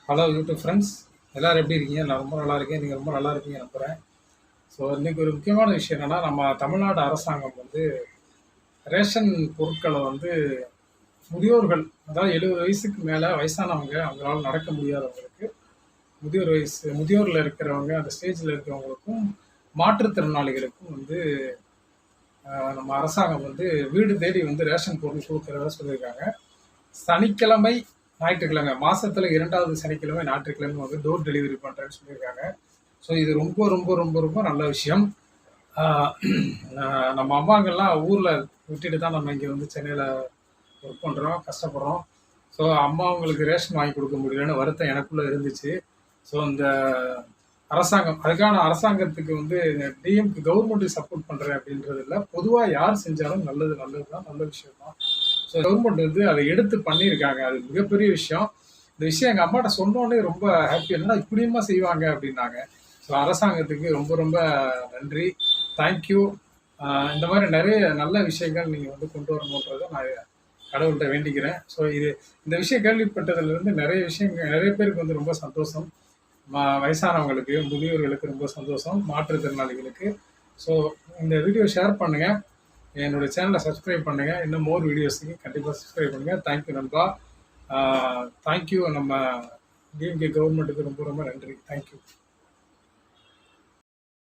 Hello YouTube friends, எல்லோரும் எப்படி இருக்கீங்க? நான் ரொம்ப நல்லா இருக்கேன். நீங்கள் ரொம்ப நல்லா இருக்கீங்க நம்புகிறேன். ஸோ இன்றைக்கி ஒரு முக்கியமான விஷயம் என்னென்னா, நம்ம தமிழ்நாடு அரசாங்கம் ரேஷன் பொருட்களை முதியோர்கள், அதாவது 70 வயசுக்கு மேலே வயசானவங்க, அவங்களால நடக்க முடியாதவங்களுக்கு, முதியோரில் இருக்கிறவங்க, அந்த ஸ்டேஜில் இருக்கிறவங்களுக்கும், மாற்றுத்திறனாளிகளுக்கும் நம்ம அரசாங்கம் வீடு தேடி ரேஷன் பொருள் கொடுக்குறதா சொல்லியிருக்காங்க. சனிக்கிழமை, ஞாயிற்றுக்கிழமை, மாதத்தில் 2வது சனிக்கிழமை, ஞாயிற்றுக்கிழமை டோர் டெலிவரி பண்ணுறேன்னு சொல்லியிருக்காங்க. ஸோ இது ரொம்ப ரொம்ப ரொம்ப ரொம்ப நல்ல விஷயம். நம்ம அம்மாங்கள்லாம் ஊரில் விட்டுட்டு தான் நம்ம இங்கே சென்னையில் ஒர்க் பண்ணுறோம், கஷ்டப்படுறோம். ஸோ அம்மாவங்களுக்கு ரேஷன் வாங்கி கொடுக்க முடியலன்னு வருத்தம் எனக்குள்ளே இருந்துச்சு. ஸோ இந்த அதுக்கான அரசாங்கத்துக்கு டிஎம்க்கு கவர்மெண்ட்டுக்கு சப்போர்ட் பண்ணுறேன் அப்படின்றது இல்லை, பொதுவாக யார் செஞ்சாலும் நல்லது தான், நல்ல விஷயம் தான். ஸோ கவர்மெண்ட் அதை எடுத்து பண்ணியிருக்காங்க. அது மிகப்பெரிய விஷயம். இந்த விஷயம் எங்கள் அம்மாட்ட சொன்னோன்னே ரொம்ப ஹாப்பி. என்னன்னா இப்படியுமா செய்வாங்க அப்படின்னாங்க. ஸோ அரசாங்கத்துக்கு ரொம்ப ரொம்ப நன்றி, தேங்க்யூ. இந்த மாதிரி நிறைய நல்ல விஷயங்கள் நீங்கள் கொண்டு வரணுன்றதை நான் கடவுள்கிட்ட வேண்டிக்கிறேன். ஸோ இந்த விஷயம் கேள்விப்பட்டதுலேருந்து நிறைய பேருக்கு ரொம்ப சந்தோஷம். வயசானவங்களுக்கு, முதியோர்களுக்கு ரொம்ப சந்தோஷம், மாற்றுத்திறனாளிகளுக்கு. ஸோ இந்த வீடியோ ஷேர் பண்ணுங்கள், என்னோடய சேனலை சப்ஸ்கிரைப் பண்ணுங்கள். இன்னும் மோர் வீடியோஸுக்கு கண்டிப்பாக சப்ஸ்கிரைப் பண்ணுங்கள். தேங்க்யூ நண்பா. தேங்க்யூ. நம்ம டிஎம்கே கவர்மெண்ட்டுக்கு ரொம்ப ரொம்ப நன்றி. தேங்க்யூ.